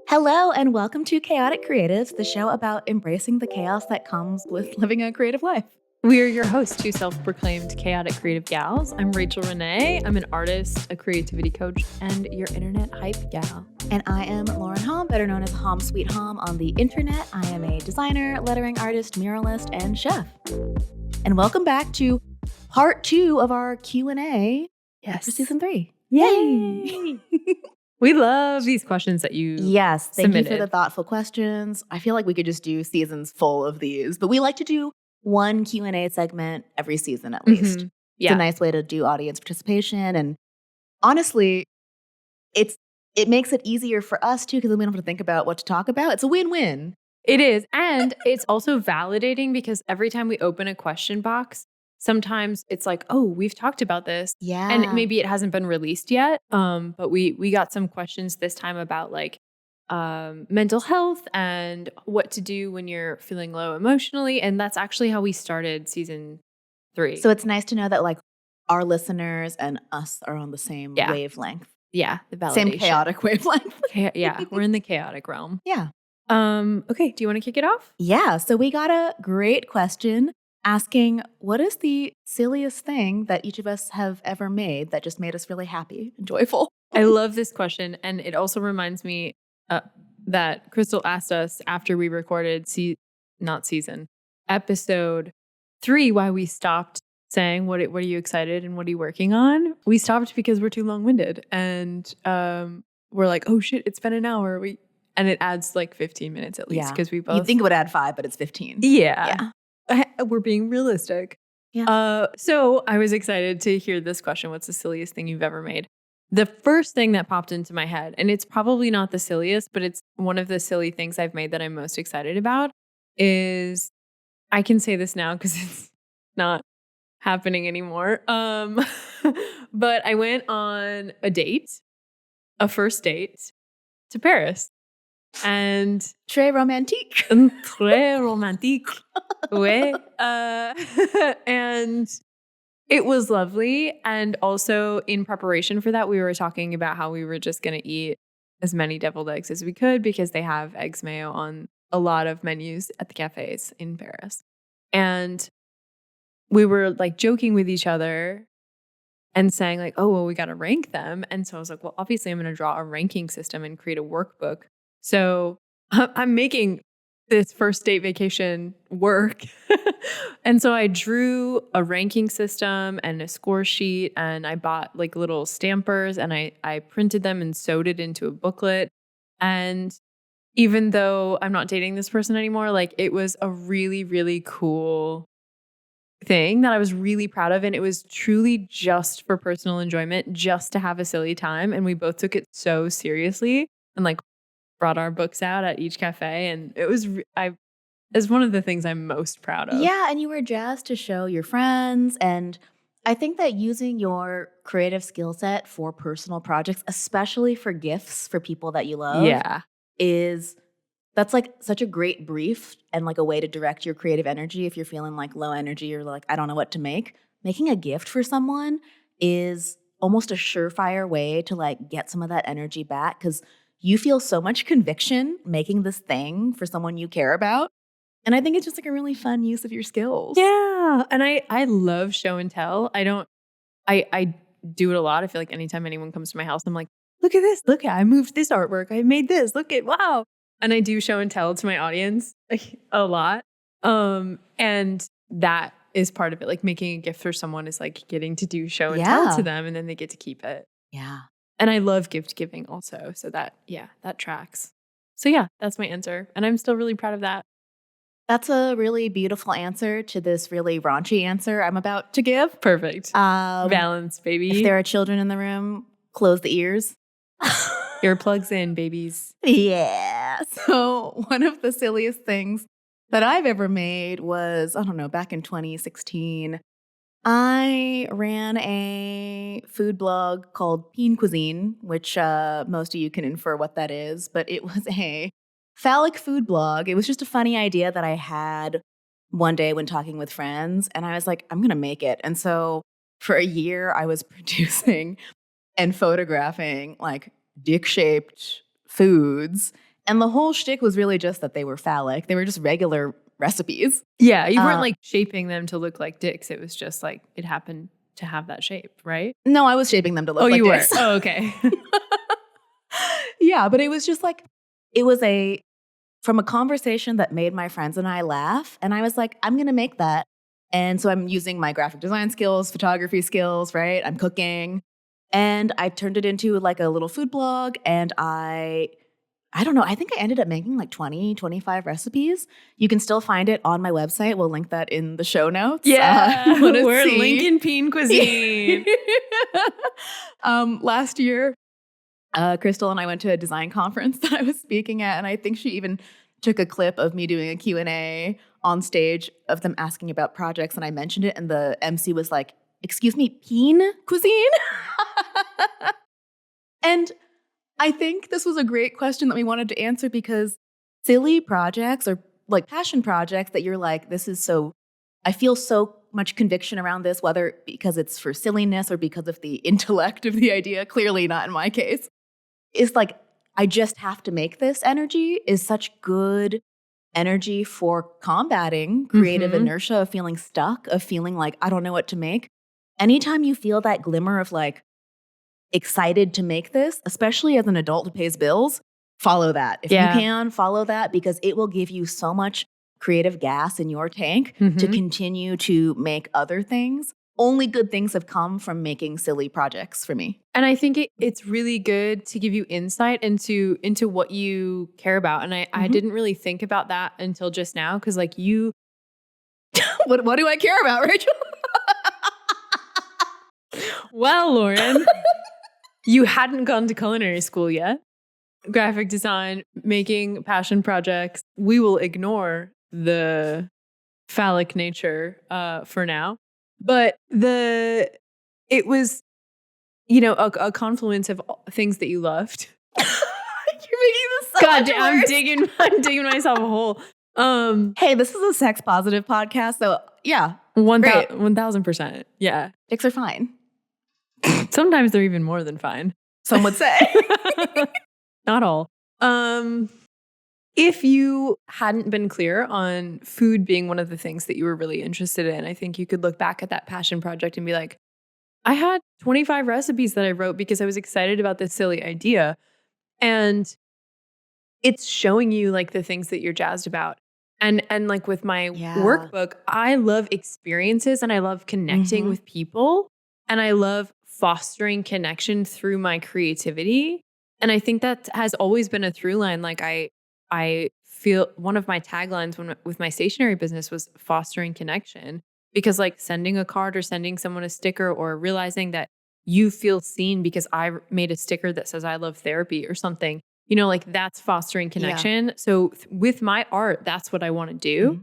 Hello and welcome to Chaotic Creatives, the show about embracing the chaos that comes with living a creative life. We are your hosts, two self-proclaimed chaotic creative gals. I'm Rachael Renee. I'm an artist, a creativity coach, and your internet hype gal. And I am Lauren Hom, better known as Hom Sweet Hom on the internet. I am a designer, lettering artist, muralist, and chef. And welcome back to part 2 of our Q&A for season 3. Yay! We love these questions that you Thank submitted. you for the thoughtful questions. I feel like we could just do seasons full of these, but we like to do one Q&A segment every season at least. Mm-hmm. It's a nice way to do audience participation. And honestly, it makes it easier for us too, because then we don't have to think about what to talk about. It's a win-win. It is. And it's also validating because every time we open a question box, sometimes it's like, oh, we've talked about this. Yeah. And maybe it hasn't been released yet. But we got some questions this time about like mental health and what to do when you're feeling low emotionally. And that's actually how we started season 3. So it's nice to know that like our listeners and us are on the same wavelength. Yeah. The validation. Same chaotic wavelength. Yeah. We're in the chaotic realm. Yeah. Okay. Do you want to kick it off? Yeah. So we got a great question asking, what is the silliest thing that each of us have ever made that just made us really happy and joyful? I love this question. And it also reminds me that Kristle asked us after we recorded episode 3, why we stopped saying, what are you excited and what are you working on? We stopped because we're too long-winded. And we're like, oh shit, it's been an hour. And it adds like 15 minutes at least because we both... You'd think it would add 5, but it's 15. Yeah. We're being realistic. Yeah. So I was excited to hear this question. What's the silliest thing you've ever made? The first thing that popped into my head, and it's probably not the silliest, but it's one of the silly things I've made that I'm most excited about, is I can say this now because it's not happening anymore. But I went on a first date to Paris. And très romantique. Très romantique. Ouais. And it was lovely. And also in preparation for that, we were talking about how we were just going to eat as many deviled eggs as we could because they have eggs mayo on a lot of menus at the cafes in Paris. And we were like joking with each other and saying like, oh, well, we got to rank them. And so I was like, well, obviously I'm going to draw a ranking system and create a workbook. So I'm making this first date vacation work. And so I drew a ranking system and a score sheet, and I bought like little stampers, and I printed them and sewed it into a booklet. And even though I'm not dating this person anymore, like it was a really, really cool thing that I was really proud of. And it was truly just for personal enjoyment, just to have a silly time. And we both took it so seriously and like brought our books out at each cafe, and it was it's one of the things I'm most proud of. Yeah, and you were jazzed to show your friends, and I think that using your creative skill set for personal projects, especially for gifts for people that you love, that's like such a great brief and like a way to direct your creative energy if you're feeling like low energy or like I don't know what to make. Making a gift for someone is almost a surefire way to like get some of that energy back, because you feel so much conviction making this thing for someone you care about. And I think it's just like a really fun use of your skills. Yeah. And I love show and tell. I do it a lot. I feel like anytime anyone comes to my house, I'm like, look at this. Look, I moved this artwork. I made this. Look at, wow. And I do show and tell to my audience a lot. And that is part of it. Like making a gift for someone is like getting to do show and tell to them, and then they get to keep it. Yeah. And I love gift giving also. So that tracks. So yeah, that's my answer. And I'm still really proud of that. That's a really beautiful answer to this really raunchy answer I'm about to give. Perfect. Balance, baby. If there are children in the room, close the ears. Earplugs in, babies. Yeah. So one of the silliest things that I've ever made was, I don't know, back in 2016. I ran a food blog called Peen Cuisine, which most of you can infer what that is, but it was a phallic food blog. It was just a funny idea that I had one day when talking with friends, and I was like, I'm going to make it. And so for a year, I was producing and photographing like dick-shaped foods And the whole shtick was really just that they were phallic. They were just regular recipes. Yeah, you weren't like shaping them to look like dicks. It was just like it happened to have that shape, right? No, I was shaping them to look like dicks. Oh, okay. Yeah, but it was just like, it was from a conversation that made my friends and I laugh. And I was like, I'm going to make that. And so I'm using my graphic design skills, photography skills, right? I'm cooking. And I turned it into like a little food blog. And I don't know, I think I ended up making like 20, 25 recipes. You can still find it on my website. We'll link that in the show notes. Yeah, we're linking Peen Cuisine. Last year, Kristle and I went to a design conference that I was speaking at, and I think she even took a clip of me doing a Q&A on stage of them asking about projects, and I mentioned it, and the MC was like, "Excuse me, Peen Cuisine?" And I think this was a great question that we wanted to answer because silly projects or like passion projects that you're like, I feel so much conviction around this, whether because it's for silliness or because of the intellect of the idea, clearly not in my case. It's like, I just have to make this energy is such good energy for combating creative inertia of feeling stuck, of feeling like, I don't know what to make. Anytime you feel that glimmer of like excited to make this, especially as an adult who pays bills, follow that. If you can, follow that because it will give you so much creative gas in your tank to continue to make other things. Only good things have come from making silly projects for me. And I think it's really good to give you insight into what you care about. And I didn't really think about that until just now because like you... what do I care about, Rachel? Well, Lauren, you hadn't gone to culinary school yet. Graphic design, making passion projects. We will ignore the phallic nature for now. But it was, a confluence of things that you loved. You're making this so God, much I'm worse. digging myself a hole. Hey, this is a sex positive podcast, so yeah, 1000%. Yeah, dicks are fine. Sometimes they're even more than fine. Some would say. Not all. If you hadn't been clear on food being one of the things that you were really interested in, I think you could look back at that passion project and be like, I had 25 recipes that I wrote because I was excited about this silly idea. And it's showing you like the things that you're jazzed about. And like with my workbook, I love experiences and I love connecting with people and I love fostering connection through my creativity. And I think that has always been a through line. Like I feel one of my taglines with my stationery business was fostering connection because like sending a card or sending someone a sticker or realizing that you feel seen because I made a sticker that says I love therapy or something, like that's fostering connection. Yeah. So with my art, that's what I want to do.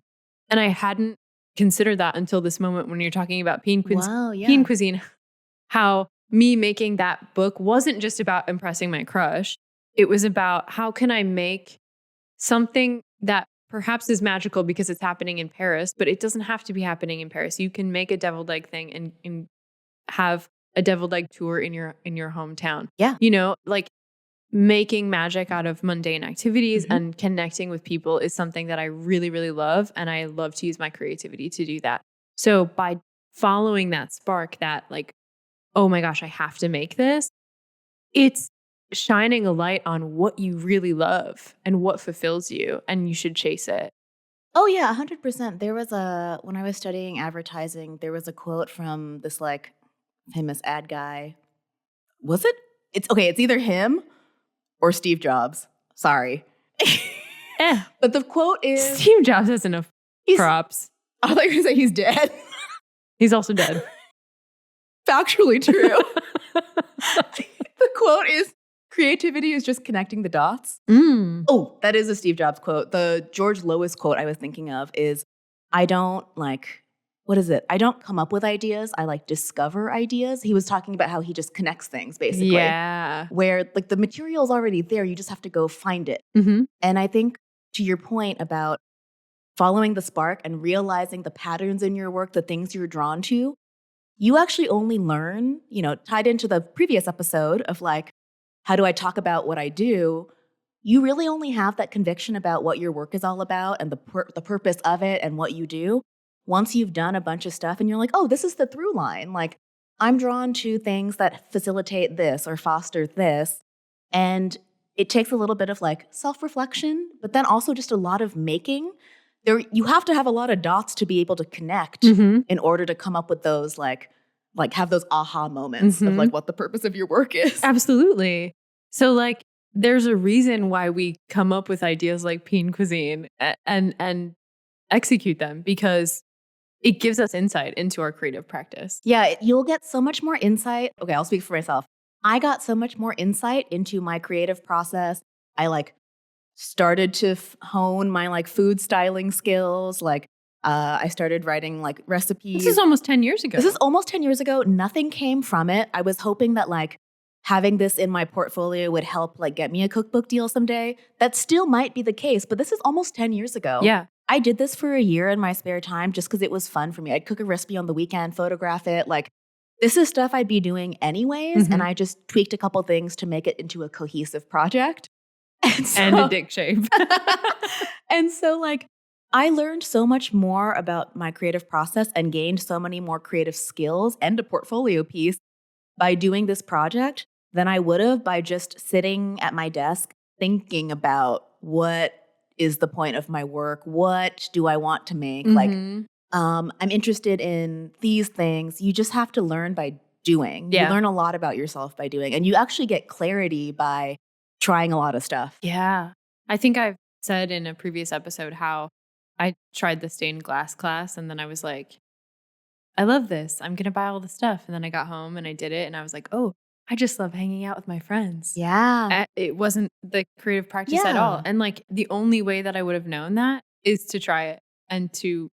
And I hadn't considered that until this moment when you're talking about Peen Cuisine, how me making that book wasn't just about impressing my crush. It was about how can I make something that perhaps is magical because it's happening in Paris, but it doesn't have to be happening in Paris. You can make a deviled egg thing and have a deviled egg tour in your hometown. Yeah. Like making magic out of mundane activities and connecting with people is something that I really, really love. And I love to use my creativity to do that. So by following that spark that like, oh my gosh, I have to make this, it's shining a light on what you really love and what fulfills you, and you should chase it. Oh yeah, 100%. There was when I was studying advertising, there was a quote from this like famous ad guy. Was it? It's either him or Steve Jobs. Sorry. But the quote is... Steve Jobs has enough props. I thought you were going to say he's dead. He's also dead. Factually true. The quote is, creativity is just connecting the dots. Oh, that is a Steve Jobs quote. The George Lois quote I was thinking of is, I don't come up with ideas. I like discover ideas. He was talking about how he just connects things basically. Yeah. Where like the material is already there. You just have to go find it. And I think to your point about following the spark and realizing the patterns in your work, the things you're drawn to, you actually only learn, tied into the previous episode of like, how do I talk about what I do? you really only have that conviction about what your work is all about and the purpose of it and what you do once you've done a bunch of stuff and you're like, oh, this is the through line. Like, I'm drawn to things that facilitate this or foster this. And it takes a little bit of like self-reflection, but then also just a lot of making. You have to have a lot of dots to be able to connect in order to come up with those like have those aha moments of like what the purpose of your work is. Absolutely. So like there's a reason why we come up with ideas like peen cuisine and execute them, because it gives us insight into our creative practice. Yeah, you'll get so much more insight. Okay, I'll speak for myself. I got so much more insight into my creative process. I like started to hone my like food styling skills. Like I started writing like recipes. This is almost 10 years ago. This is almost 10 years ago. Nothing came from it. I was hoping that like having this in my portfolio would help like get me a cookbook deal someday. That still might be the case, but this is almost 10 years ago. Yeah. I did this for a year in my spare time just because it was fun for me. I'd cook a recipe on the weekend, photograph it. Like, this is stuff I'd be doing anyways. And I just tweaked a couple things to make it into a cohesive project. And a dick shape. And so, like, I learned so much more about my creative process and gained so many more creative skills and a portfolio piece by doing this project than I would have by just sitting at my desk thinking about what is the point of my work? What do I want to make? Like, I'm interested in these things. You just have to learn by doing. Yeah. You learn a lot about yourself by doing. And you actually get clarity by trying a lot of stuff. Yeah. I think I've said in a previous episode how I tried the stained glass class and then I was like, I love this. I'm going to buy all the stuff. And then I got home and I did it and I was like, oh, I just love hanging out with my friends. Yeah. It wasn't the creative practice at all. And like the only way that I would have known that is to try it and to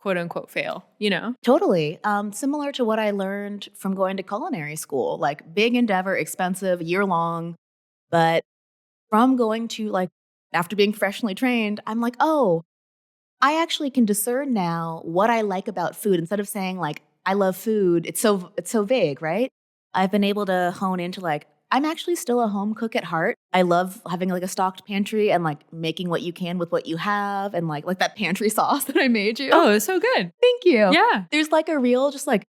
quote unquote fail, you know? Totally. Similar to what I learned from going to culinary school, like big endeavor, expensive, year long. But from going to like, after being professionally trained, I'm like, oh, I actually can discern now what I like about food instead of saying like, I love food. It's so vague, right? I've been able to hone into like, I'm actually still a home cook at heart. I love having like a stocked pantry and like making what you can with what you have and like that pantry sauce that I made you. Oh, it's so good. Thank you. Yeah. There's like a real, just like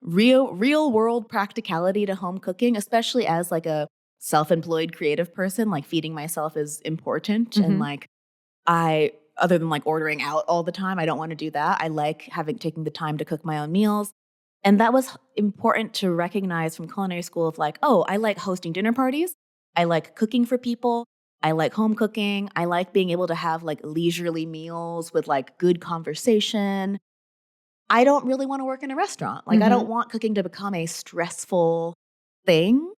real world practicality to home cooking, especially as like a self-employed creative person. Like feeding myself is important. And like other than like ordering out all the time, I don't want to do that. I like taking the time to cook my own meals. And that was important to recognize from culinary school of like, oh, I like hosting dinner parties. I like cooking for people. I like home cooking. I like being able to have like leisurely meals with like good conversation. I don't really want to work in a restaurant. Like I don't want cooking to become a stressful thing.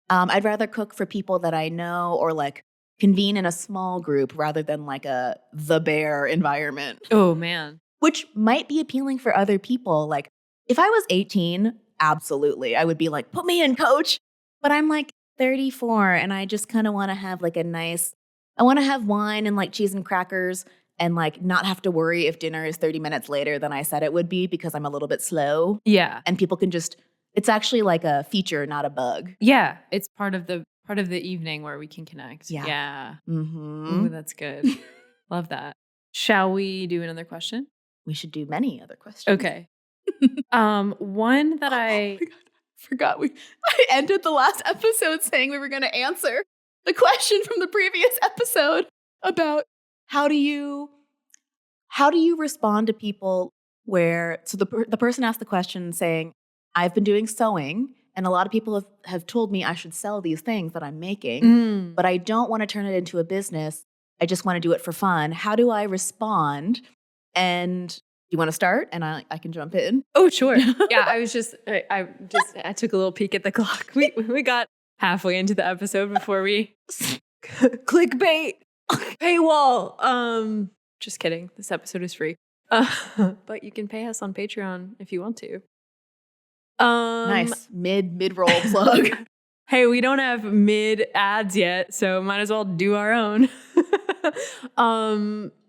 I'd rather cook for people that I know or like convene in a small group rather than like the bear environment. Oh, man. Which might be appealing for other people. Like, if I was 18, absolutely, I would be like, put me in, coach. But I'm like 34 and I just kind of want to have like I want to have wine and like cheese and crackers and like not have to worry if dinner is 30 minutes later than I said it would be because I'm a little bit slow. Yeah. And people can it's actually like a feature, not a bug. Yeah. It's part of the evening where we can connect. Yeah. Yeah. Mm-hmm. Ooh, that's good. Love that. Shall we do another question? We should do many other questions. Okay. One that I forgot I ended the last episode saying we were going to answer the question from the previous episode about how do you respond to people so the person asked the question saying, I've been doing sewing and a lot of people have told me I should sell these things that I'm making, but I don't want to turn it into a business. I just want to do it for fun. How do I respond? And you want to start and I can jump in? Oh, sure. Yeah, I took a little peek at the clock. We got halfway into the episode before we clickbait paywall. Just kidding. This episode is free. But you can pay us on Patreon if you want to. Nice mid-roll plug. Hey, we don't have mid ads yet, so might as well do our own.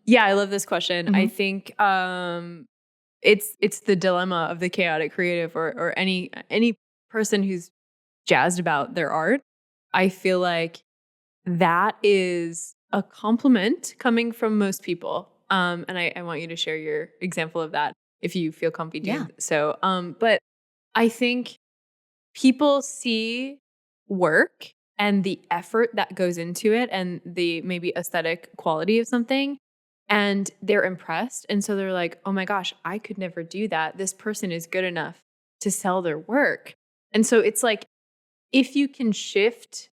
Yeah, I love this question. I think it's the dilemma of the chaotic creative or any person who's jazzed about their art. I feel like that is a compliment coming from most people. And I want you to share your example of that if you feel comfy doing so. But I think people see work and the effort that goes into it and the maybe aesthetic quality of something, and they're impressed. And so they're like, oh my gosh, I could never do that. This person is good enough to sell their work. And so it's like, if you can shift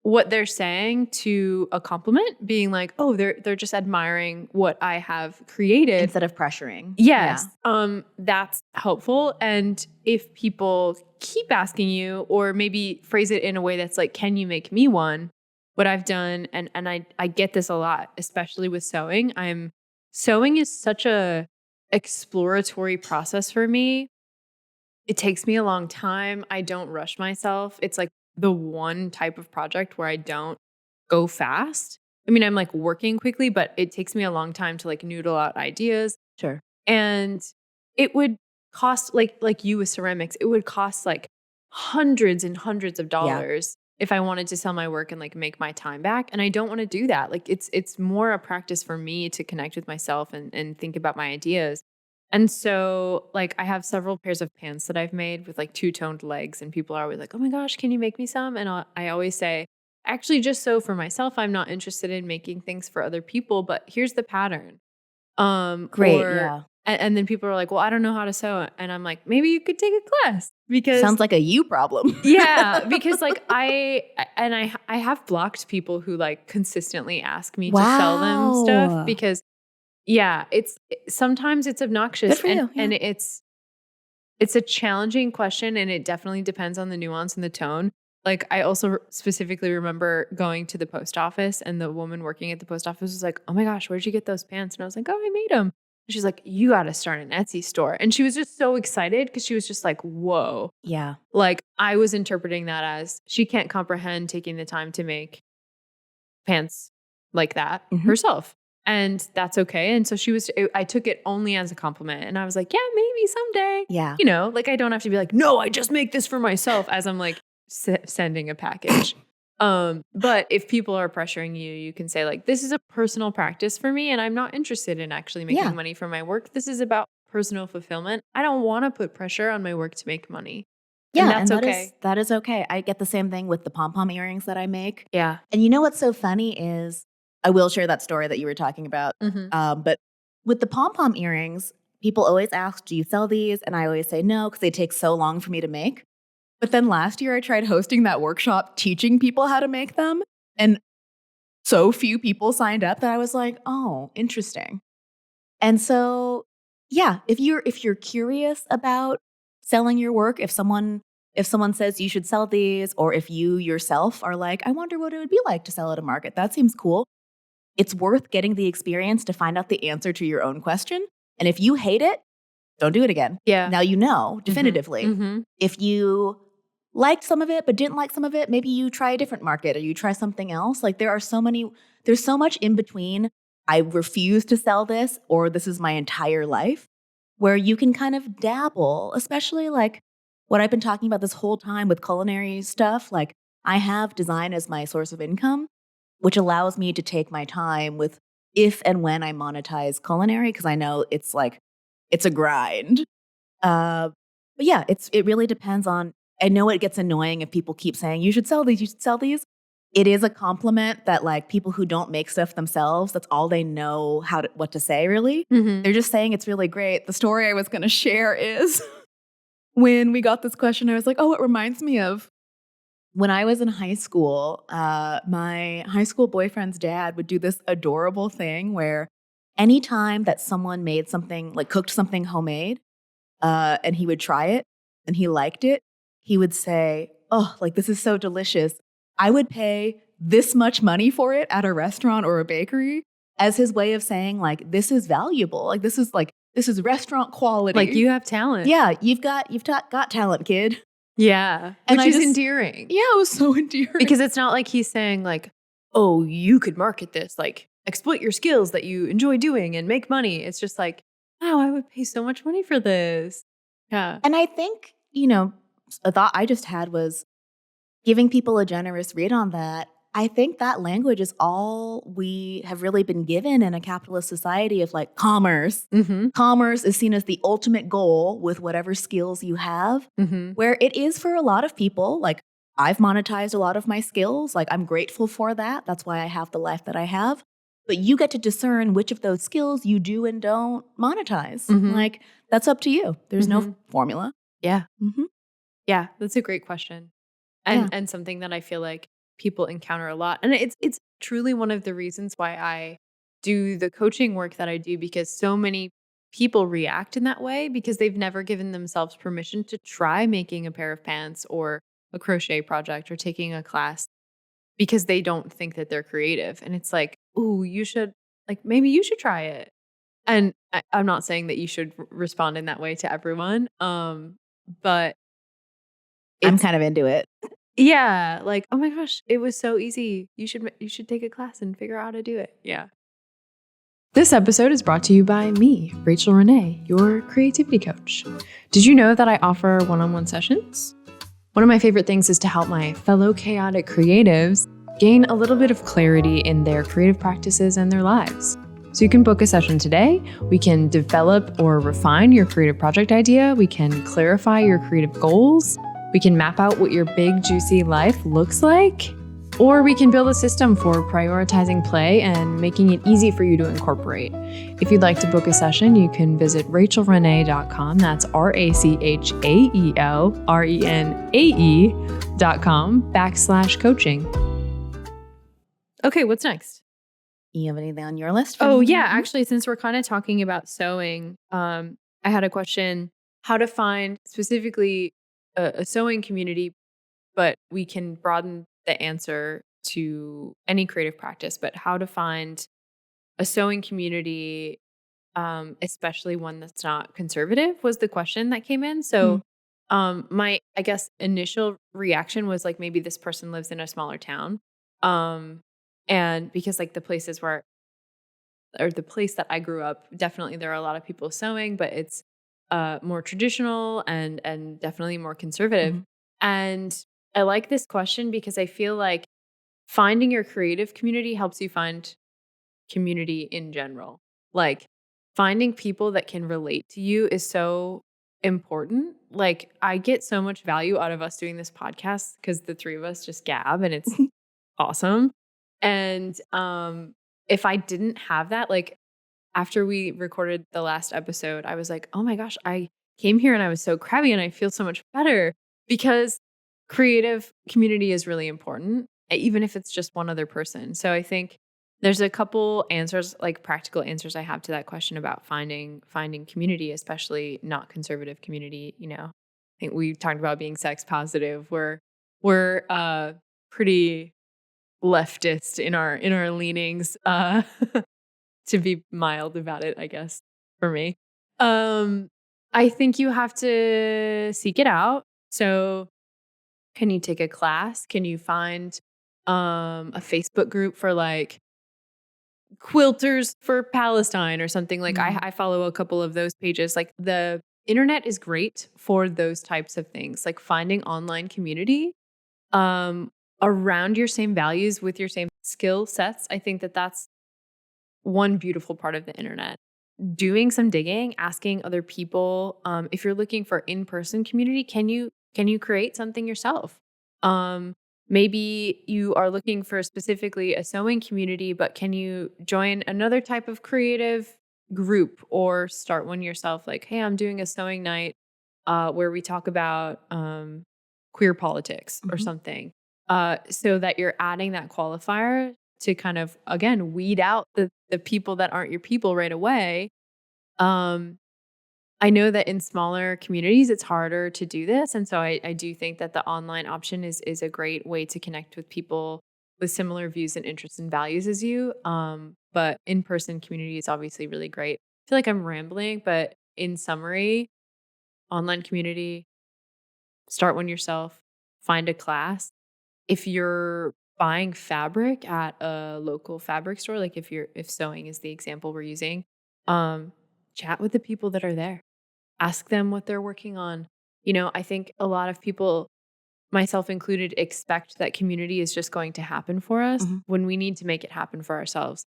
what they're saying to a compliment, being like, oh, they're just admiring what I have created instead of pressuring. Yes. That's helpful. And if people keep asking you, or maybe phrase it in a way that's like, can you make me one? What I've done, and I get this a lot, especially with sewing. Sewing is such a exploratory process for me. It takes me a long time. I don't rush myself. It's like the one type of project where I don't go fast. I mean, I'm like working quickly, but it takes me a long time to like noodle out ideas. Sure. And it would cost like you with ceramics, it would cost like hundreds and hundreds of dollars if I wanted to sell my work and like make my time back. And I don't want to do that. Like it's more a practice for me to connect with myself and think about my ideas. And so like I have several pairs of pants that I've made with like two-toned legs, and people are always like, oh my gosh, can you make me some? And I always say, actually just sew for myself. I'm not interested in making things for other people, but here's the pattern. Great. And then people are like, well, I don't know how to sew. And I'm like, maybe you could take a class, because sounds like a you problem. Yeah. Because like I have blocked people who like consistently ask me to sell them stuff, because sometimes it's obnoxious. Good for you. And it's a challenging question, and it definitely depends on the nuance and the tone. Like I also specifically remember going to the post office, and the woman working at the post office was like, oh my gosh, where'd you get those pants? And I was like, oh, I made them. And she's like, you got to start an Etsy store. And she was just so excited, because she was just like, whoa. Yeah. Like I was interpreting that as she can't comprehend taking the time to make pants like that herself. And that's okay. And so I took it only as a compliment. And I was like, yeah, maybe someday. Yeah. You know, like I don't have to be like, no, I just make this for myself, as I'm like sending a package. But if people are pressuring you, you can say like, this is a personal practice for me, and I'm not interested in actually making money from my work. This is about personal fulfillment. I don't want to put pressure on my work to make money. Yeah, and that's okay. That is okay. I get the same thing with the pom-pom earrings that I make. Yeah. And you know what's so funny is, I will share that story that you were talking about. But with the pom-pom earrings, people always ask, do you sell these? And I always say no, because they take so long for me to make. But then last year I tried hosting that workshop teaching people how to make them. And so few people signed up that I was like, oh, interesting. And so, yeah, if you're curious about selling your work, if someone says you should sell these, or if you yourself are like, I wonder what it would be like to sell at a market, that seems cool. It's worth getting the experience to find out the answer to your own question. And if you hate it, don't do it again. Yeah. Now you know definitively. If you liked some of it but didn't like some of it, maybe you try a different market or you try something else. Like there's so much in between. I refuse to sell this, or this is my entire life, where you can kind of dabble, especially like what I've been talking about this whole time with culinary stuff. Like I have design as my source of income, which allows me to take my time with if and when I monetize culinary, because I know it's a grind. But yeah, it really depends on, I know it gets annoying if people keep saying, you should sell these. It is a compliment that like people who don't make stuff themselves, that's all they know what to say really. They're just saying it's really great. The story I was going to share is when we got this question, I was like, oh, it reminds me of when I was in high school. My high school boyfriend's dad would do this adorable thing where anytime that someone made something, like cooked something homemade, and he would try it and he liked it, he would say, oh, like this is so delicious. I would pay this much money for it at a restaurant or a bakery, as his way of saying like, this is valuable. Like this is restaurant quality. Like you have talent. Yeah, you've got talent, kid. Yeah. And which is endearing. Yeah, it was so endearing. Because it's not like he's saying like, oh, you could market this, like exploit your skills that you enjoy doing and make money. It's just like, wow, I would pay so much money for this. Yeah. And I think, a thought I just had was giving people a generous read on that. I think that language is all we have really been given in a capitalist society of like commerce. Mm-hmm. Commerce is seen as the ultimate goal with whatever skills you have, where it is for a lot of people. Like, I've monetized a lot of my skills. Like, I'm grateful for that. That's why I have the life that I have. But you get to discern which of those skills you do and don't monetize. Like, that's up to you. There's no formula. Yeah. Yeah, that's a great question. And something that I feel like people encounter a lot. And it's truly one of the reasons why I do the coaching work that I do, because so many people react in that way because they've never given themselves permission to try making a pair of pants or a crochet project or taking a class because they don't think that they're creative. And it's like, ooh, you should, like, maybe you should try it. And I'm not saying that you should respond in that way to everyone. But I'm kind of into it. Yeah, like, oh my gosh, it was so easy. You should take a class and figure out how to do it. Yeah. This episode is brought to you by me, Rachael Renee, your creativity coach. Did you know that I offer one-on-one sessions? One of my favorite things is to help my fellow chaotic creatives gain a little bit of clarity in their creative practices and their lives. So you can book a session today. We can develop or refine your creative project idea. We can clarify your creative goals. We can map out what your big, juicy life looks like. Or we can build a system for prioritizing play and making it easy for you to incorporate. If you'd like to book a session, you can visit rachaelrenee.com. That's RACHELRENAE.com/coaching. Okay, what's next? You have anything on your list? Oh, yeah. Actually, since we're kind of talking about sewing, I had a question: how to find specifically a sewing community, but we can broaden the answer to any creative practice, but how to find a sewing community, especially one that's not conservative, was the question that came in. So my, I guess, initial reaction was like, maybe this person lives in a smaller town. And because like the place that I grew up, definitely there are a lot of people sewing, but it's more traditional and definitely more conservative. And I like this question because I feel like finding your creative community helps you find community in general. Like, finding people that can relate to you is so important. Like, I get so much value out of us doing this podcast because the three of us just gab and it's awesome. And if I didn't have that, like, after we recorded the last episode, I was like, oh my gosh, I came here and I was so crabby and I feel so much better because creative community is really important, even if it's just one other person. So I think there's a couple answers, like practical answers I have to that question about finding community, especially not conservative community. You know, I think we talked about being sex positive. We're pretty leftist in our leanings. To be mild about it, I guess, for me. I think you have to seek it out. So can you take a class? Can you find a Facebook group for like quilters for Palestine or something? Like I follow a couple of those pages. Like, the internet is great for those types of things, like finding online community around your same values with your same skill sets. I think that that's one beautiful part of the internet. Doing some digging, asking other people. If you're looking for in-person community, can you create something yourself? Maybe you are looking for specifically a sewing community, but can you join another type of creative group or start one yourself? Like, hey, I'm doing a sewing night where we talk about queer politics or something, so that you're adding that qualifier to kind of, again, weed out the people that aren't your people right away. I know that in smaller communities, it's harder to do this. And so I do think that the online option is a great way to connect with people with similar views and interests and values as you. But in-person community is obviously really great. I feel like I'm rambling, but in summary, online community, start one yourself, find a class. If you're buying fabric at a local fabric store, like if sewing is the example we're using, chat with the people that are there. Ask them what they're working on. You know, I think a lot of people myself included, expect that community is just going to happen for us when we need to make it happen for ourselves.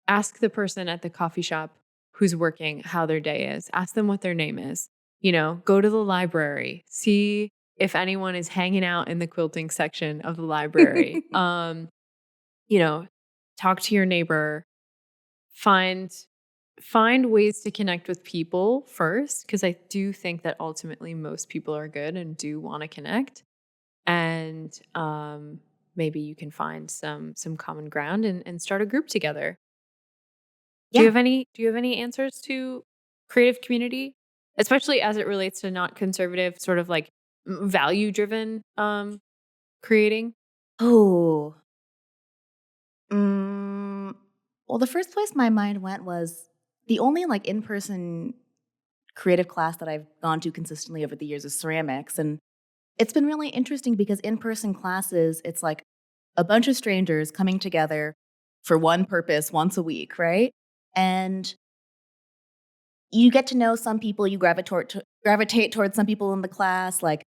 Ask the person at the coffee shop who's working how their day is. Ask them what their name is. Go to the library. See if anyone is hanging out in the quilting section of the library. Talk to your neighbor. Find ways to connect with people first, because I do think that ultimately most people are good and do want to connect. And maybe you can find some common ground and start a group together. Yeah. Do you have any answers to creative community, especially as it relates to not conservative, sort of like value driven creating? Oh. Well, the first place my mind went was the only like in-person creative class that I've gone to consistently over the years is ceramics. And it's been really interesting because in-person classes, it's like a bunch of strangers coming together for one purpose once a week, right? And you get to know some people, you gravitate towards some people in the class. Like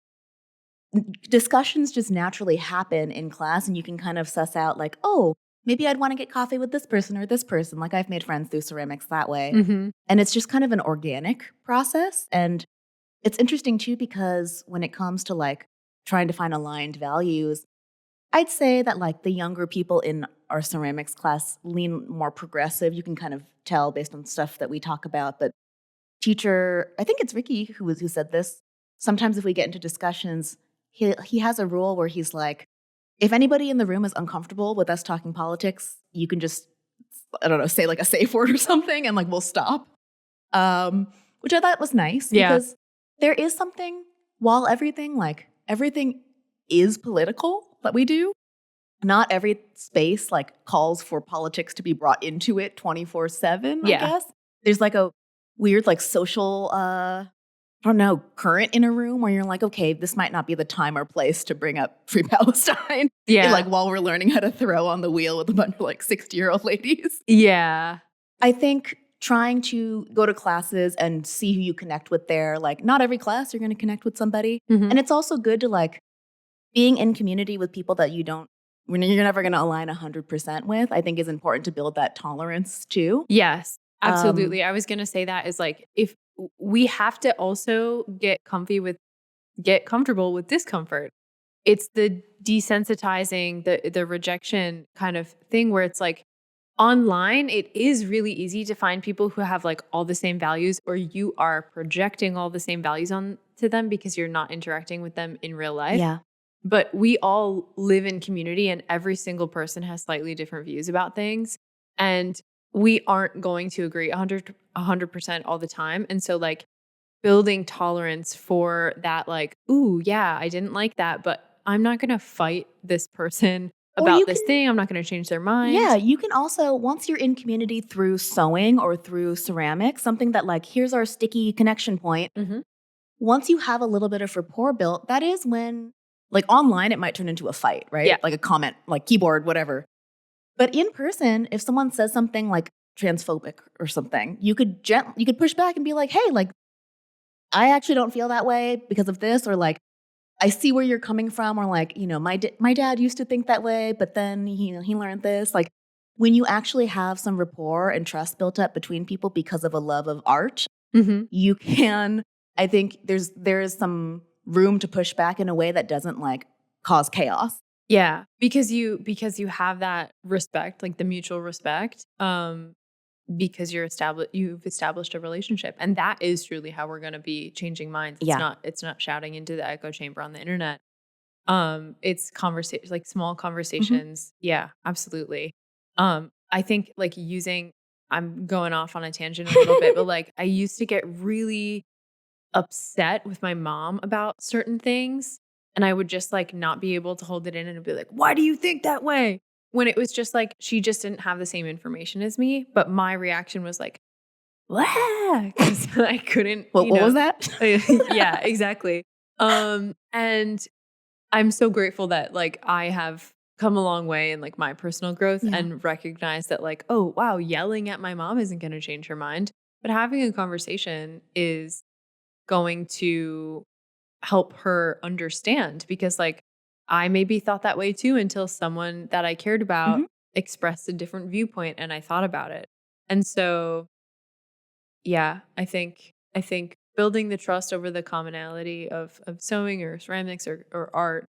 discussions just naturally happen in class, and you can kind of suss out like, oh, maybe I'd want to get coffee with this person or this person. Like I've made friends through ceramics that way. And it's just kind of an organic process. And it's interesting too, because when it comes to like trying to find aligned values, I'd say that like the younger people in our ceramics class lean more progressive. You can kind of tell based on stuff that we talk about. But teacher, I think it's Ricky who said this. Sometimes if we get into discussions, he has a rule where he's like, if anybody in the room is uncomfortable with us talking politics, you can just, I don't know, say like a safe word or something and like we'll stop. Which I thought was nice because there is something, while everything is political that we do, not every space like calls for politics to be brought into it 24/7, I guess. There's like a weird like social current in a room where you're like, okay, this might not be the time or place to bring up Free Palestine. Yeah. Like while we're learning how to throw on the wheel with a bunch of like 60-year-old ladies. Yeah. I think trying to go to classes and see who you connect with there, like not every class you're going to connect with somebody. And it's also good to like being in community with people that you're never going to align 100% with, I think is important to build that tolerance too. Yes, absolutely. I was going to say that is like, if we have to also get comfortable with discomfort. It's the desensitizing, the rejection kind of thing where it's like online, it is really easy to find people who have like all the same values, or you are projecting all the same values onto them because you're not interacting with them in real life. Yeah. But we all live in community and every single person has slightly different views about things. And we aren't going to agree 100% all the time. And so like building tolerance for that, like, ooh, yeah, I didn't like that, but I'm not going to fight this person about this thing. I'm not going to change their mind. Yeah, you can also, once you're in community through sewing or through ceramics, something that like, here's our sticky connection point. Once you have a little bit of rapport built, that is when, like online, it might turn into a fight, right? Yeah. Like a comment, like keyboard, whatever. But in person, if someone says something like transphobic or something, you could push back and be like, hey, like, I actually don't feel that way because of this, or like, I see where you're coming from, or like, my dad used to think that way, but then he learned this. Like when you actually have some rapport and trust built up between people because of a love of art, you can, I think there is some room to push back in a way that doesn't like cause chaos. Yeah, because you have that respect, like the mutual respect, because you've established a relationship, and that is truly how we're going to be changing minds. It's not shouting into the echo chamber on the internet. It's conversation, like small conversations. Yeah, absolutely. I think like I'm going off on a tangent a little bit, but like I used to get really upset with my mom about certain things. And I would just like not be able to hold it in and be like, why do you think that way? When it was just like, she just didn't have the same information as me. But my reaction was like, because I couldn't. What was that? Yeah, exactly. And I'm so grateful that like I have come a long way in like my personal growth and recognize that like, oh, wow, yelling at my mom isn't going to change her mind. But having a conversation is going to help her understand, because like I maybe thought that way too until someone that I cared about expressed a different viewpoint and I thought about it. And so, yeah, I think building the trust over the commonality of sewing or ceramics or art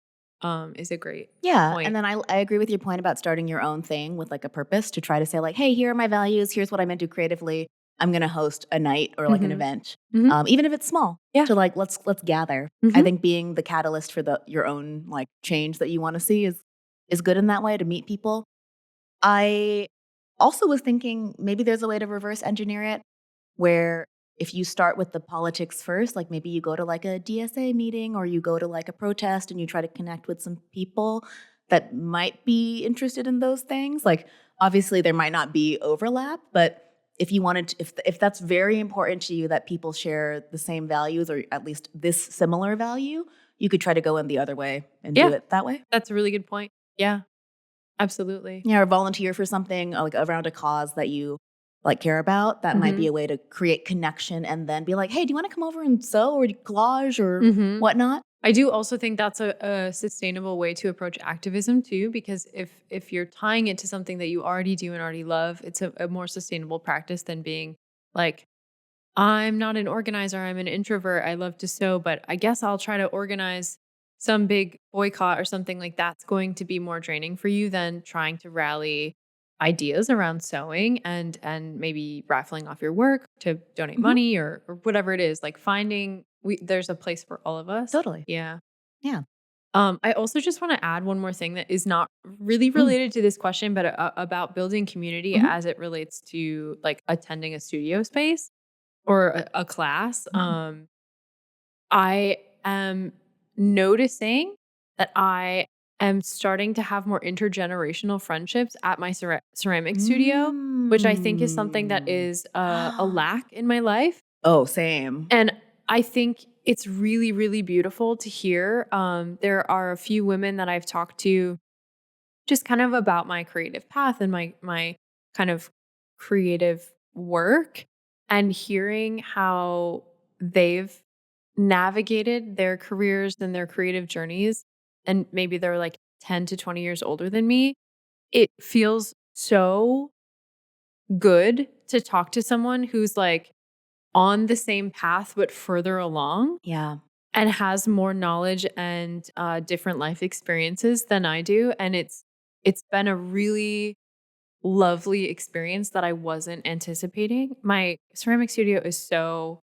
is a great point. And then I agree with your point about starting your own thing with like a purpose to try to say like, hey, here are my values. Here's what I'm into creatively. I'm going to host a night or like an event, even if it's small, to like, let's gather. I think being the catalyst for your own like change that you want to see is good in that way to meet people. I also was thinking maybe there's a way to reverse engineer it where if you start with the politics first, like maybe you go to like a DSA meeting or you go to like a protest and you try to connect with some people that might be interested in those things. Like obviously there might not be overlap, but if you wanted to, if that's very important to you that people share the same values or at least this similar value, you could try to go in the other way and do it that way. That's a really good point. Yeah, absolutely. Yeah, or volunteer for something like around a cause that you like care about. That might be a way to create connection and then be like, hey, do you want to come over and sew or collage or whatnot? I do also think that's a sustainable way to approach activism too, because if you're tying it to something that you already do and already love, it's a more sustainable practice than being like, I'm not an organizer, I'm an introvert, I love to sew, but I guess I'll try to organize some big boycott or something like that's going to be more draining for you than trying to rally ideas around sewing and maybe raffling off your work to donate money or whatever it is. Like there's a place for all of us. Totally. Yeah. Yeah. I also just want to add one more thing that is not really related to this question, but about building community as it relates to like attending a studio space or a class. I am noticing that I am starting to have more intergenerational friendships at my ceramic studio, which I think is something that is a lack in my life. Oh, same. And I think it's really, really beautiful to hear. There are a few women that I've talked to just kind of about my creative path and my kind of creative work and hearing how they've navigated their careers and their creative journeys. And maybe they're like 10 to 20 years older than me. It feels so good to talk to someone who's like on the same path, but further along. Yeah. And has more knowledge and different life experiences than I do. And it's been a really lovely experience that I wasn't anticipating. My ceramic studio is so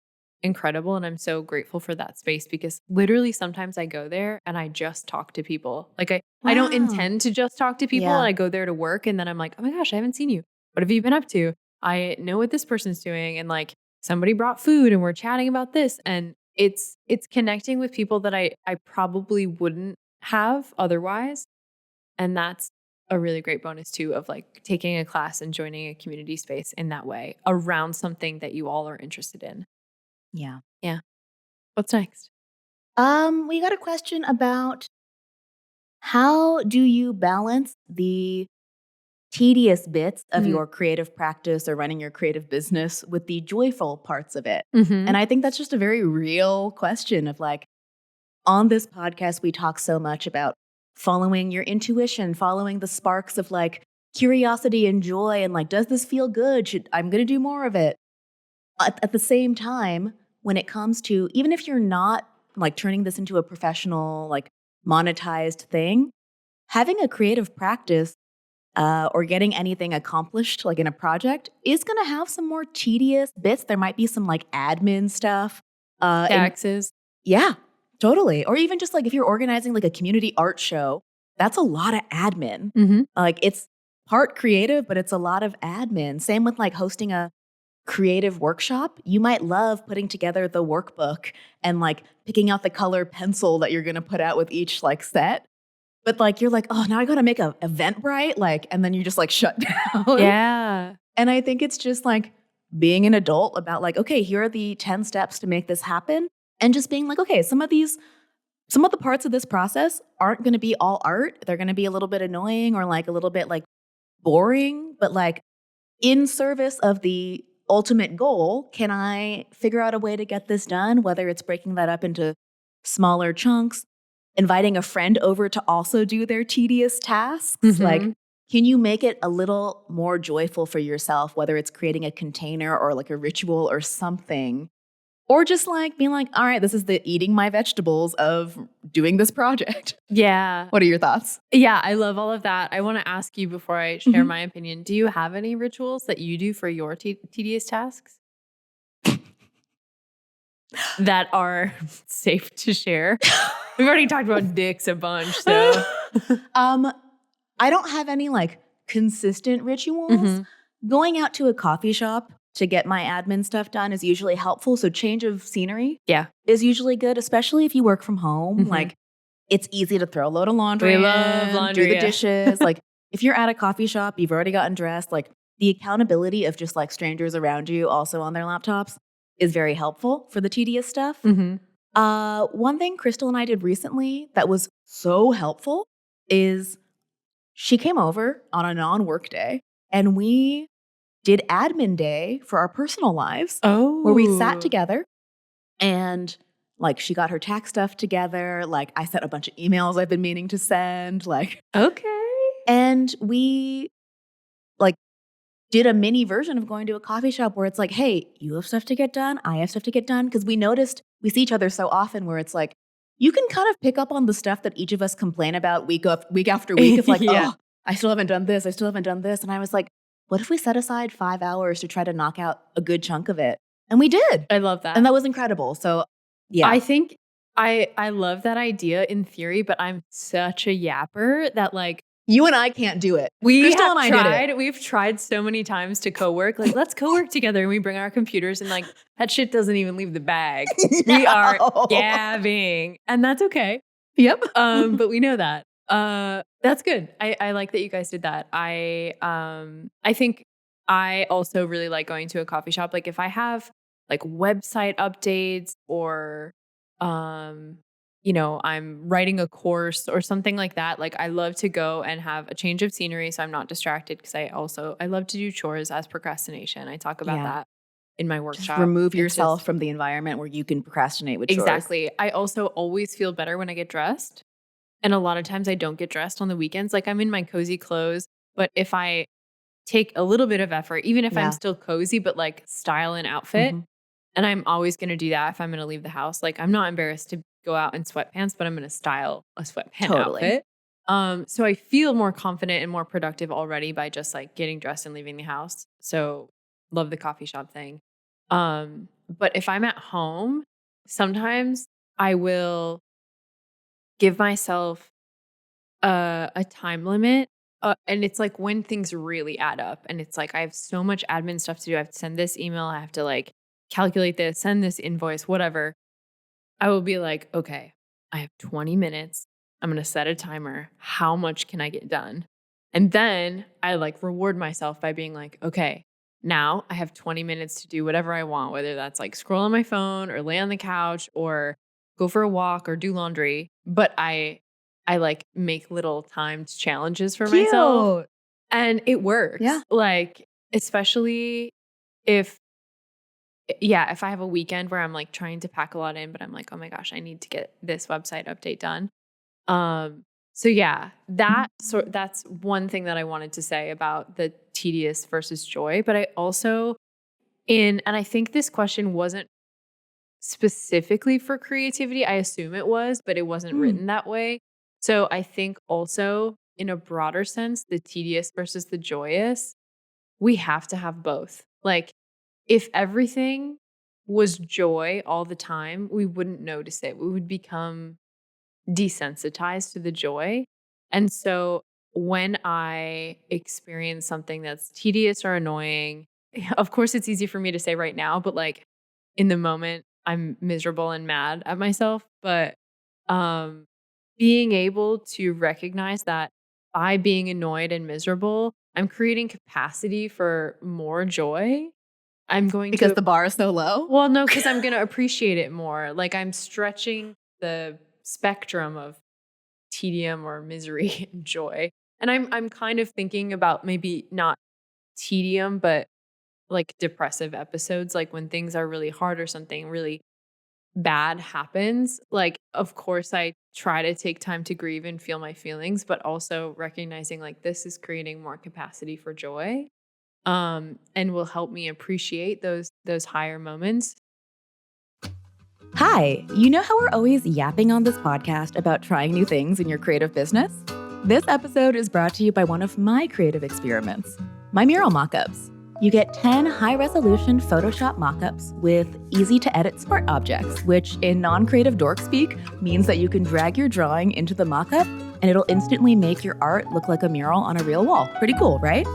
incredible and I'm so grateful for that space because literally sometimes I go there and I just talk to people. Like I don't intend to just talk to people and I go there to work and then I'm like, oh my gosh, I haven't seen you. What have you been up to? I know what this person's doing and like somebody brought food and we're chatting about this and it's connecting with people that I probably wouldn't have otherwise. And that's a really great bonus too of like taking a class and joining a community space in that way around something that you all are interested in. Yeah. Yeah. What's next? We got a question about how do you balance the tedious bits of your creative practice or running your creative business with the joyful parts of it? And I think that's just a very real question of like, on this podcast, we talk so much about following your intuition, following the sparks of like curiosity and joy and like, does this feel good? I'm going to do more of it. At the same time, when it comes to, even if you're not like turning this into a professional, like monetized thing, having a creative practice or getting anything accomplished like in a project is going to have some more tedious bits. There might be some like admin stuff. Taxes. Yeah, totally. Or even just like if you're organizing like a community art show, that's a lot of admin. Like it's part creative, but it's a lot of admin. Same with like hosting a creative workshop. You might love putting together the workbook and like picking out the color pencil that you're going to put out with each like set. But like, you're like, oh, now I got to make a Eventbrite. Like, and then you just like shut down. Yeah. And I think it's just like being an adult about like, okay, here are the 10 steps to make this happen. And just being like, okay, some of the parts of this process aren't going to be all art. They're going to be a little bit annoying or like a little bit like boring, but like in service of the ultimate goal, can I figure out a way to get this done? Whether it's breaking that up into smaller chunks, inviting a friend over to also do their tedious tasks. Like, can you make it a little more joyful for yourself, whether it's creating a container or like a ritual or something, or just like being like, all right, this is the eating my vegetables of doing this project. Yeah. What are your thoughts? Yeah, I love all of that. I want to ask you before I share my opinion, do you have any rituals that you do for your tedious tasks that are safe to share? We've already talked about dicks a bunch, so. I don't have any like consistent rituals. Going out to a coffee shop to get my admin stuff done is usually helpful. So change of scenery is usually good, especially if you work from home. Like, it's easy to throw a load of laundry. We love laundry. Do the dishes. Like, if you're at a coffee shop, you've already gotten dressed. Like, the accountability of just like strangers around you also on their laptops is very helpful for the tedious stuff. One thing Kristle and I did recently that was so helpful is she came over on a non-work day and we did admin day for our personal lives. Where we sat together and like she got her tax stuff together. Like, I sent a bunch of emails I've been meaning to send. Like, and we like did a mini version of going to a coffee shop where it's like, hey, you have stuff to get done. I have stuff to get done. Because we noticed we see each other so often where it's like, you can kind of pick up on the stuff that each of us complain about week after week. It's like, oh, I still haven't done this. I still haven't done this. And I was like, what if we set aside 5 hours to try to knock out a good chunk of it? And we did. I love that. And that was incredible. So yeah. I think I love that idea in theory, but I'm such a yapper that like, you and I can't do it. Kristle and I did it. We've tried so many times to co-work. Like, let's co-work together, and we bring our computers, and like that shit doesn't even leave the bag. No. We are gabbing, and that's okay. Yep. But we know that. That's good. I like that you guys did that. I think I also really like going to a coffee shop. Like, if I have like website updates or you know, I'm writing a course or something like that. Like, I love to go and have a change of scenery so I'm not distracted, because I love to do chores as procrastination. I talk about that in my workshop. Just remove yourself from the environment where you can procrastinate with chores. Exactly. I also always feel better when I get dressed. And a lot of times I don't get dressed on the weekends. Like, I'm in my cozy clothes, but if I take a little bit of effort, even if I'm still cozy, but like style an outfit, and I'm always going to do that if I'm going to leave the house. Like, I'm not embarrassed to go out in sweatpants, but I'm going to style a sweatpant outfit. So I feel more confident and more productive already by just like getting dressed and leaving the house. So love the coffee shop thing. But if I'm at home, sometimes I will give myself a time limit. And it's like when things really add up and it's like, I have so much admin stuff to do. I have to send this email. I have to like calculate this, send this invoice, whatever. I will be like, okay, I have 20 minutes. I'm going to set a timer. How much can I get done? And then I like reward myself by being like, okay, now I have 20 minutes to do whatever I want, whether that's like scroll on my phone or lay on the couch or go for a walk or do laundry. But I like make little timed challenges for myself. And it works. Yeah. Like, especially if I have a weekend where I'm like trying to pack a lot in, but I'm like, oh my gosh, I need to get this website update done. So yeah, that's one thing that I wanted to say about the tedious versus joy. But I also and I think this question wasn't specifically for creativity. I assume it was, but it wasn't written that way. So I think also in a broader sense, the tedious versus the joyous, we have to have both. Like, if everything was joy all the time, we wouldn't notice it. We would become desensitized to the joy. And so when I experience something that's tedious or annoying, of course it's easy for me to say right now, but like in the moment I'm miserable and mad at myself. But being able to recognize that by being annoyed and miserable, I'm creating capacity for more joy. Because the bar is so low? Well, no, because I'm going to appreciate it more. Like, I'm stretching the spectrum of tedium or misery and joy. And I'm kind of thinking about maybe not tedium, but like depressive episodes, like when things are really hard or something really bad happens, like, of course, I try to take time to grieve and feel my feelings, but also recognizing like this is creating more capacity for joy, and will help me appreciate those higher moments. Hi, you know how we're always yapping on this podcast about trying new things in your creative business? This episode is brought to you by one of my creative experiments, my mural mockups. You get 10 high-resolution Photoshop mockups with easy-to-edit smart objects, which in non-creative dork speak means that you can drag your drawing into the mockup and it'll instantly make your art look like a mural on a real wall. Pretty cool, right?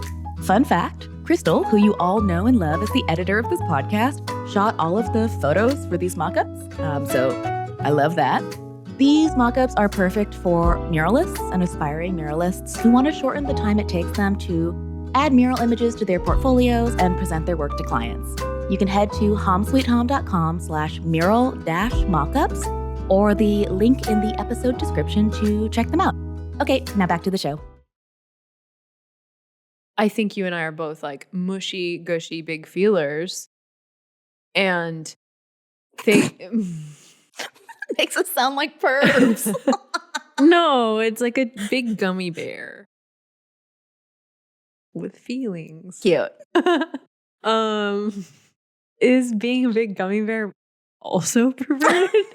Fun fact, Kristle, who you all know and love as the editor of this podcast, shot all of the photos for these mockups, so I love that. These mockups are perfect for muralists and aspiring muralists who want to shorten the time it takes them to add mural images to their portfolios and present their work to clients. You can head to homsweethom.com/mural-mockups or the link in the episode description to check them out. Okay, now back to the show. I think you and I are both like mushy, gushy, big feelers. And think makes us sound like pervs. No, it's like a big gummy bear with feelings. Cute. Is being a big gummy bear also perverted?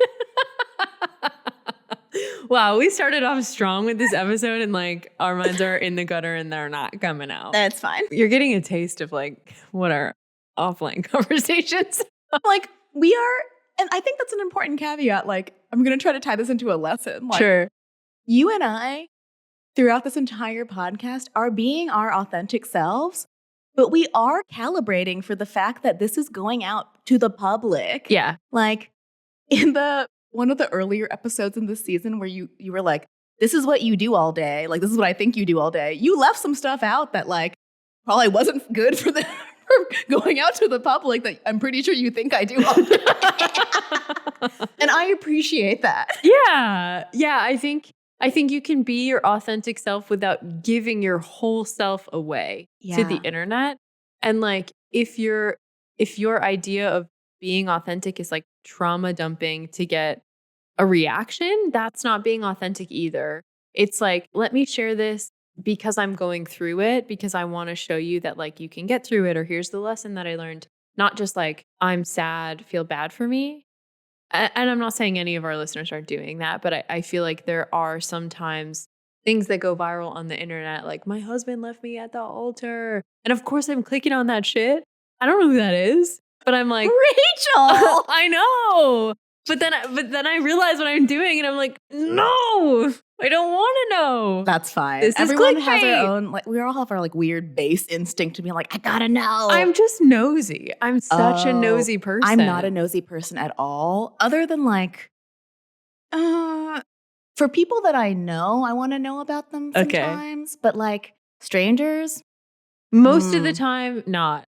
Wow, we started off strong with this episode and like our minds are in the gutter and they're not coming out. That's fine. You're getting a taste of like what our offline conversations. Like we are, and I think that's an important caveat. Like I'm going to try to tie this into a lesson. Like, sure. You and I, throughout this entire podcast, are being our authentic selves, but we are calibrating for the fact that this is going out to the public. Yeah. Like in one of the earlier episodes in this season where you were like, this is what you do all day. Like, this is what I think you do all day. You left some stuff out that like probably wasn't good for going out to the public that I'm pretty sure you think I do all day. And I appreciate that. Yeah. Yeah. I think you can be your authentic self without giving your whole self away to the internet. And like, if your idea of being authentic is like trauma dumping to get a reaction, that's not being authentic either. It's like, let me share this because I'm going through it, because I want to show you that like you can get through it, or here's the lesson that I learned. Not just like, I'm sad, feel bad for me. And I'm not saying any of our listeners are doing that, but I feel like there are sometimes things that go viral on the internet, like my husband left me at the altar. And of course I'm clicking on that shit. I don't know who that is, but I'm like, Rachel, I know. But then I realize what I'm doing and I'm like, no, I don't want to know. That's fine. This Everyone is has their own, like we all have our like weird base instinct to be like, I gotta know. I'm just nosy. I'm such a nosy person. I'm not a nosy person at all. Other than like, for people that I know, I want to know about them sometimes. Okay. But like strangers, most of the time, not.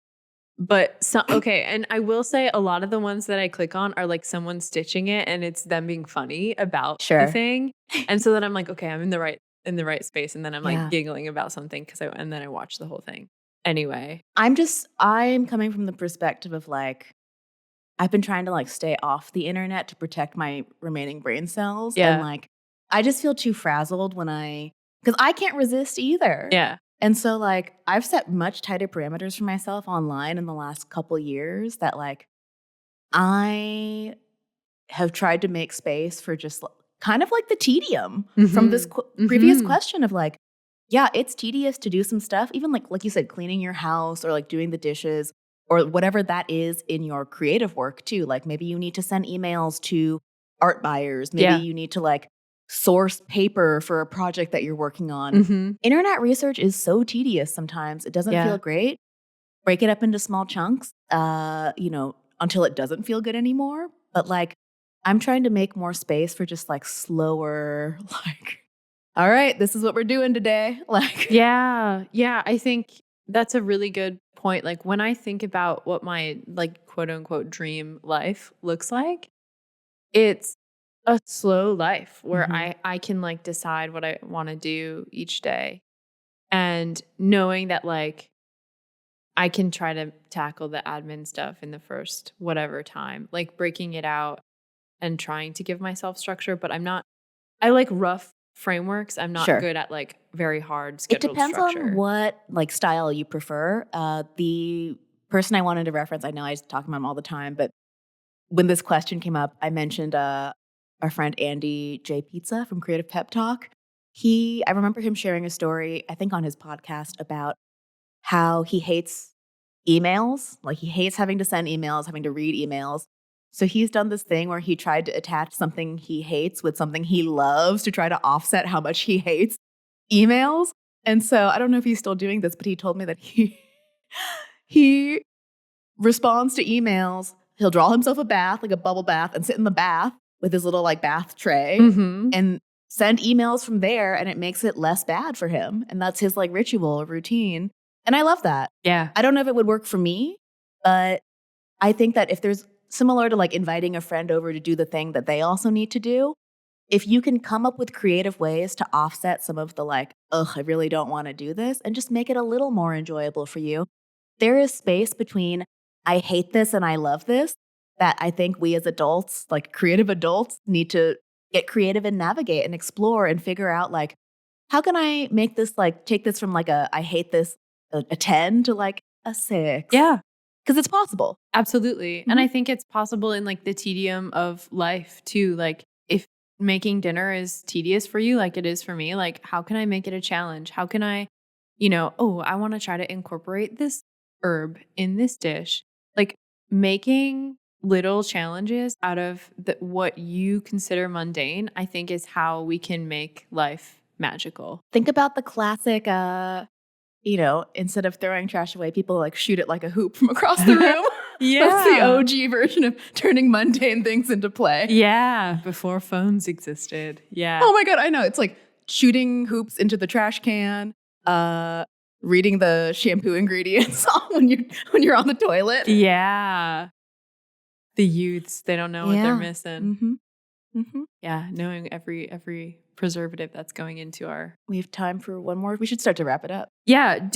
But okay, and I will say a lot of the ones that I click on are like someone stitching it and it's them being funny about the thing. And so then I'm like, okay, I'm in the right space, and then I'm like giggling about something and then I watch the whole thing. Anyway, I'm coming from the perspective of like I've been trying to like stay off the internet to protect my remaining brain cells. Yeah. And like I just feel too frazzled because I can't resist either. Yeah. And so, like, I've set much tighter parameters for myself online in the last couple years that, like, I have tried to make space for just kind of like the tedium from this previous question of, like, yeah, it's tedious to do some stuff, even like you said, cleaning your house or, like, doing the dishes or whatever that is in your creative work, too. Like, maybe you need to send emails to art buyers. Maybe you need to, like, source paper for a project that you're working on. Internet research is so tedious sometimes. It doesn't feel great. Break it up into small chunks, until it doesn't feel good anymore. But like, I'm trying to make more space for just like slower, like, all right, this is what we're doing today. Like, yeah. I think that's a really good point. Like when I think about what my like quote unquote dream life looks like, it's a slow life where I can like decide what I want to do each day, and knowing that like I can try to tackle the admin stuff in the first whatever time, like breaking it out and trying to give myself structure, but I like rough frameworks. I'm not good at like very hard scheduled structure. It depends structure. on what like style you prefer. The person I wanted to reference, I know I talk about him all the time, but when this question came up, I mentioned our friend Andy J. Pizza from Creative Pep Talk. I remember him sharing a story, I think on his podcast, about how he hates emails. Like he hates having to send emails, having to read emails. So he's done this thing where he tried to attach something he hates with something he loves to try to offset how much he hates emails. And so I don't know if he's still doing this, but he told me that he responds to emails. He'll draw himself a bath, like a bubble bath, and sit in the bath with his little like bath tray and send emails from there, and it makes it less bad for him. And that's his like ritual or routine. And I love that. Yeah. I don't know if it would work for me, but I think that if there's similar to like inviting a friend over to do the thing that they also need to do, if you can come up with creative ways to offset some of the like, I really don't want to do this, and just make it a little more enjoyable for you, there is space between I hate this and I love this that I think we as adults, like creative adults, need to get creative and navigate and explore and figure out like, how can I make this like, take this from like I hate this, a 10 to like a 6? Yeah. Because it's possible. Absolutely. And I think it's possible in like the tedium of life too. Like if making dinner is tedious for you, like it is for me, like how can I make it a challenge? How can I, I want to try to incorporate this herb in this dish. Like making little challenges out of what you consider mundane, I think is how we can make life magical. Think about the classic, instead of throwing trash away, people like shoot it like a hoop from across the room. Yeah. That's the OG version of turning mundane things into play. Yeah. Before phones existed. Yeah. Oh my God, I know. It's like shooting hoops into the trash can, reading the shampoo ingredients when you're on the toilet. Yeah. The youths, they don't know what they're missing. Yeah, knowing every preservative that's going into our... We have time for one more. We should start to wrap it up. Yeah.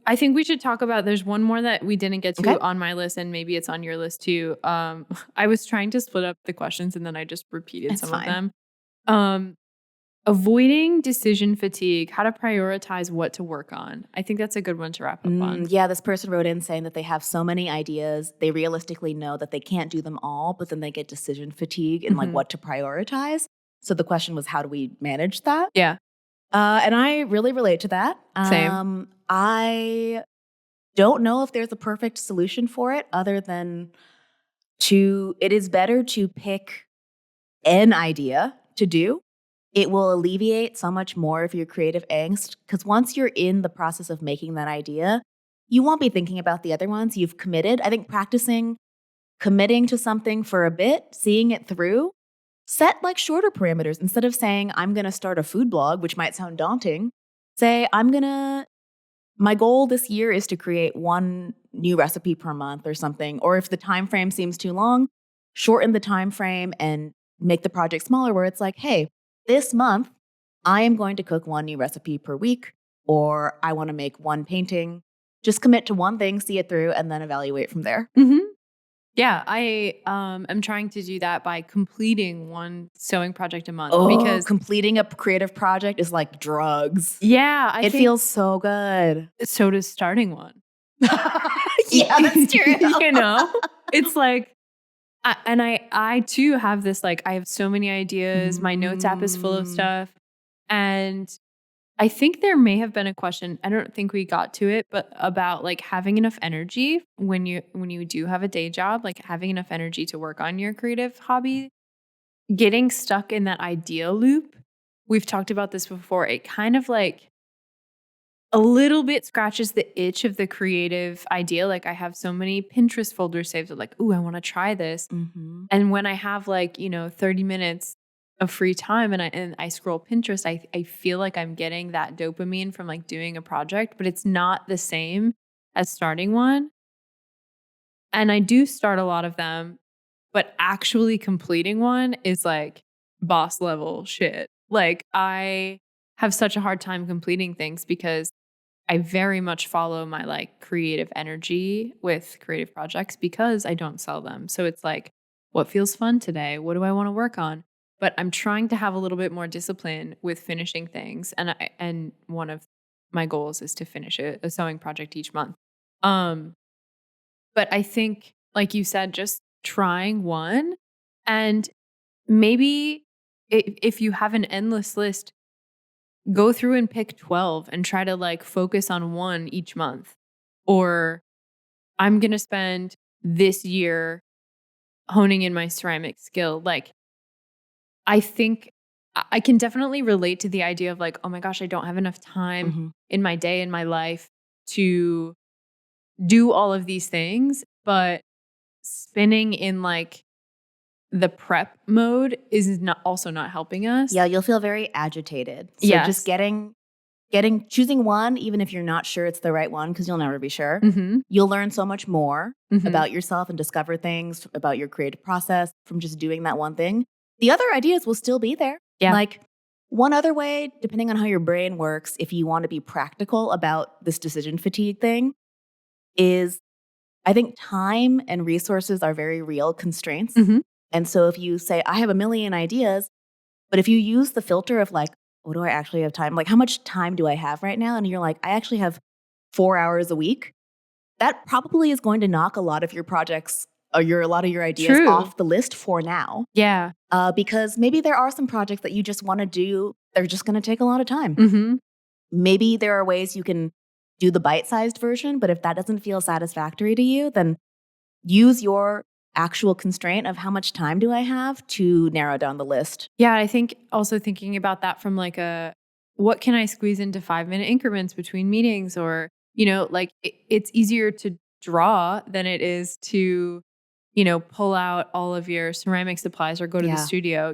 I think we should talk about, there's one more that we didn't get to on my list, and maybe it's on your list too. I was trying to split up the questions and then I just repeated some of them. Avoiding decision fatigue, how to prioritize what to work on. I think that's a good one to wrap up on. Yeah, this person wrote in saying that they have so many ideas. They realistically know that they can't do them all, but then they get decision fatigue and like what to prioritize. So the question was, how do we manage that? Yeah. And I really relate to that. Same. I don't know if there's a perfect solution for it other than it is better to pick an idea to do. It will alleviate so much more of your creative angst, because once you're in the process of making that idea, you won't be thinking about the other ones. You've committed. I think practicing committing to something for a bit, seeing it through, set like shorter parameters. Instead of saying, I'm going to start a food blog, which might sound daunting, say, my goal this year is to create one new recipe per month or something. Or if the time frame seems too long, shorten the time frame and make the project smaller, where it's like, hey, this month, I am going to cook one new recipe per week, or I want to make one painting. Just commit to one thing, see it through, and then evaluate from there. Yeah, I am trying to do that by completing one sewing project a month. Because completing a creative project is like drugs. Yeah. It feels so good. So does starting one. Yeah, that's true. It's like, I too have this, like, I have so many ideas. My notes app is full of stuff. And I think there may have been a question, I don't think we got to it, but about like having enough energy when you do have a day job, like having enough energy to work on your creative hobby, getting stuck in that idea loop. We've talked about this before. It kind of like a little bit scratches the itch of the creative idea. Like I have so many Pinterest folders saved of like, ooh, I want to try this. And when I have like, 30 minutes of free time and I scroll Pinterest, I feel like I'm getting that dopamine from like doing a project, but it's not the same as starting one. And I do start a lot of them, but actually completing one is like boss level shit. Like I have such a hard time completing things because I very much follow my like creative energy with creative projects because I don't sell them. So it's like what feels fun today? What do I want to work on? But I'm trying to have a little bit more discipline with finishing things. And one of my goals is to finish a sewing project each month. But I think, like you said, just trying one, and maybe if you have an endless list, go through and pick 12 and try to like focus on one each month. Or I'm going to spend this year honing in my ceramic skill. Like, I think I can definitely relate to the idea of like, oh my gosh, I don't have enough time in my day, in my life to do all of these things. But spinning in like the prep mode is also not helping us. Yeah, you'll feel very agitated. So just choosing one, even if you're not sure it's the right one, because you'll never be sure, you'll learn so much more about yourself and discover things about your creative process from just doing that one thing. The other ideas will still be there. Yeah. Like one other way, depending on how your brain works, if you want to be practical about this decision fatigue thing, is I think time and resources are very real constraints. And so if you say, I have a million ideas, but if you use the filter of like, what do I actually have time? Like, how much time do I have right now? And you're like, I actually have 4 hours a week. That probably is going to knock a lot of your projects or a lot of your ideas off the list for now. Yeah. Because maybe there are some projects that you just want to do. They're just going to take a lot of time. Maybe there are ways you can do the bite-sized version, but if that doesn't feel satisfactory to you, then use your actual constraint of how much time do I have to narrow down the list. Yeah, I think also thinking about that from like what can I squeeze into 5-minute increments between meetings, or, like it's easier to draw than it is to, pull out all of your ceramic supplies or go to the studio,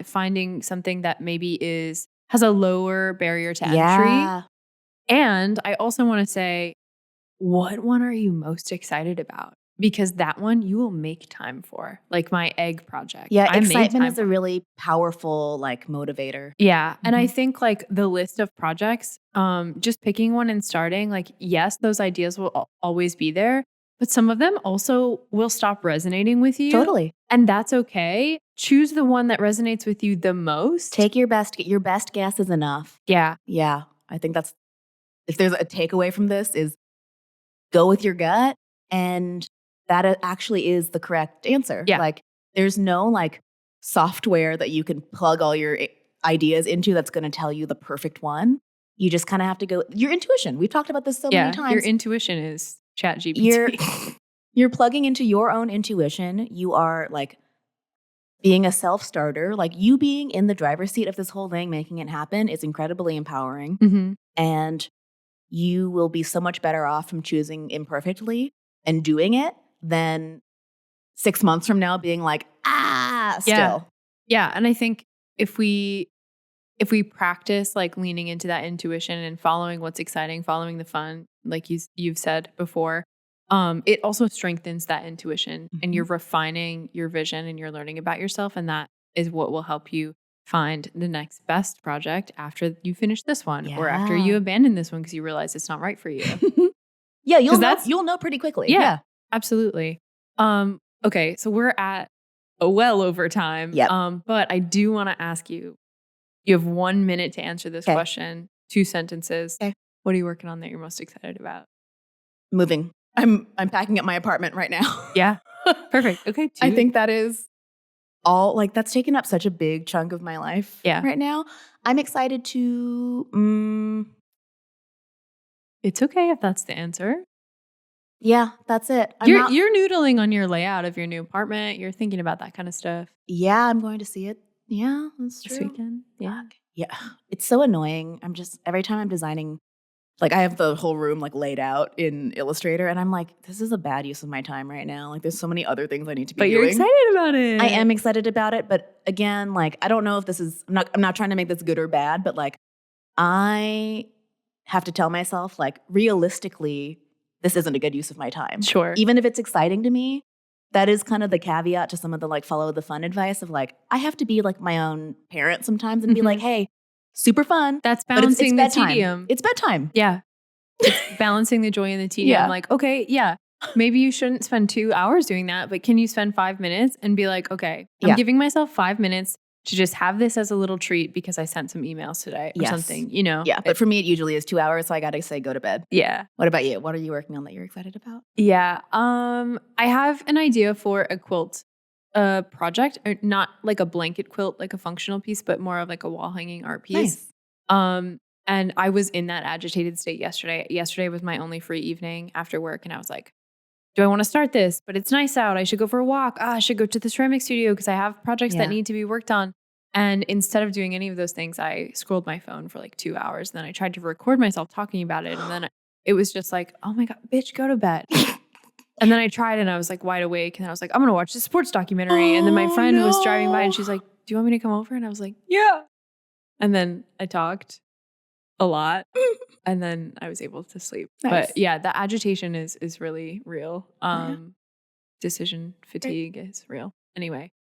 finding something that maybe has a lower barrier to entry. And I also want to say, what one are you most excited about? Because that one you will make time for, like my egg project. Yeah, excitement is a really powerful like motivator. Yeah. And I think like the list of projects, just picking one and starting, like, yes, those ideas will always be there, but some of them also will stop resonating with you. Totally. And that's okay. Choose the one that resonates with you the most. Take your best guess is enough. Yeah. Yeah. I think if there's a takeaway from this is go with your gut, and that actually is the correct answer. Yeah. Like there's no like software that you can plug all your ideas into that's going to tell you the perfect one. You just kind of have to go your intuition. We've talked about this so many times. Your intuition is ChatGPT. You're plugging into your own intuition. You are like being a self-starter, like you being in the driver's seat of this whole thing, making it happen is incredibly empowering. And you will be so much better off from choosing imperfectly and doing it than 6 months from now being like, still. Yeah. And I think if we practice like leaning into that intuition and following what's exciting, following the fun, like you've said before, it also strengthens that intuition and you're refining your vision and you're learning about yourself. And that is what will help you find the next best project after you finish this one or after you abandon this one because you realize it's not right for you. You'll know pretty quickly. Yeah. Absolutely. Okay, so we're at well over time. But I do want to ask you. You have 1 minute to answer this question. 2 sentences. Okay. What are you working on that you're most excited about? Moving. I'm packing up my apartment right now. Yeah. Perfect. Okay. I think that is all like that's taken up such a big chunk of my life right now. I'm excited to It's okay if that's the answer. Yeah, that's it. You're noodling on your layout of your new apartment. You're thinking about that kind of stuff. Yeah, I'm going to see it. Yeah, that's true. This weekend. Yeah. Yeah. It's so annoying. Every time I'm designing, like I have the whole room like laid out in Illustrator and I'm like, this is a bad use of my time right now. Like there's so many other things I need to be doing. But you're excited about it. I am excited about it. But again, like, I don't know if this is, I'm not trying to make this good or bad, but like I have to tell myself like realistically, this isn't a good use of my time. Sure. Even if it's exciting to me, that is kind of the caveat to some of the like follow the fun advice of like, I have to be like my own parent sometimes and be like, hey, super fun. That's balancing it's the tedium. It's bedtime. Yeah. It's balancing the joy and the tedium. Yeah. Like, okay, yeah. maybe you shouldn't spend 2 hours doing that, but can you spend 5 minutes and be like, okay, I'm giving myself 5 minutes to just have this as a little treat because I sent some emails today or something, you know? Yeah, but for me, it usually is 2 hours, so I got to say go to bed. Yeah. What about you? What are you working on that you're excited about? Yeah. I have an idea for a quilt project, or not like a blanket quilt, like a functional piece, but more of like a wall hanging art piece. Nice. And I was in that agitated state yesterday. Yesterday was my only free evening after work, and I was like, do I want to start this? But it's nice out. I should go for a walk. I should go to the ceramic studio because I have projects that need to be worked on. And instead of doing any of those things, I scrolled my phone for like 2 hours. And then I tried to record myself talking about it. And then it was just like, oh my God, bitch, go to bed. And then I tried and I was like wide awake. And then I was like, I'm going to watch this sports documentary. And then my friend was driving by and she's like, do you want me to come over? And I was like, yeah. And then I talked a lot. And then I was able to sleep. Nice. But yeah, the agitation is really real. Decision fatigue is real. Anyway,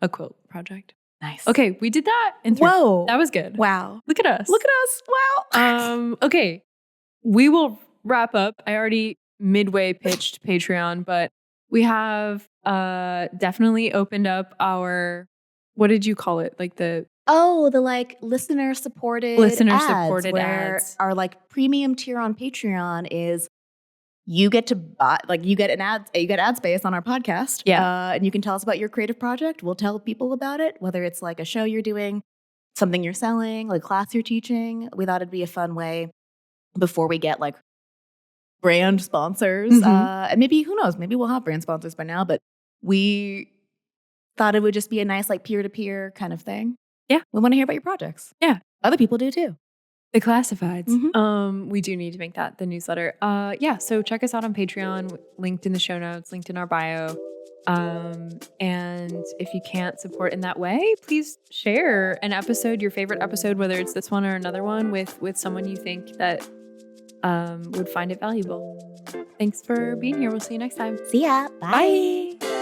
a quilt project. Nice. Okay, we did that in 3. Whoa. That was good. Wow. Look at us. Look at us. Wow. Okay, we will wrap up. I already midway pitched Patreon, but we have definitely opened up our, what did you call it? Like the like listener supported ads. Our like premium tier on Patreon is you get to buy, like you get ad space on our podcast. Yeah. And you can tell us about your creative project. We'll tell people about it, whether it's like a show you're doing, something you're selling, like class you're teaching. We thought it'd be a fun way before we get like brand sponsors. And maybe, who knows, maybe we'll have brand sponsors by now, but we thought it would just be a nice like peer-to-peer kind of thing. Yeah. We want to hear about your projects. Yeah. Other people do too. The classifieds. We do need to make that the newsletter. So check us out on Patreon, linked in the show notes, linked in our bio. And if you can't support in that way, please share an episode, your favorite episode, whether it's this one or another one, with someone you think that would find it valuable. Thanks for being here. We'll see you next time. See ya. Bye. Bye.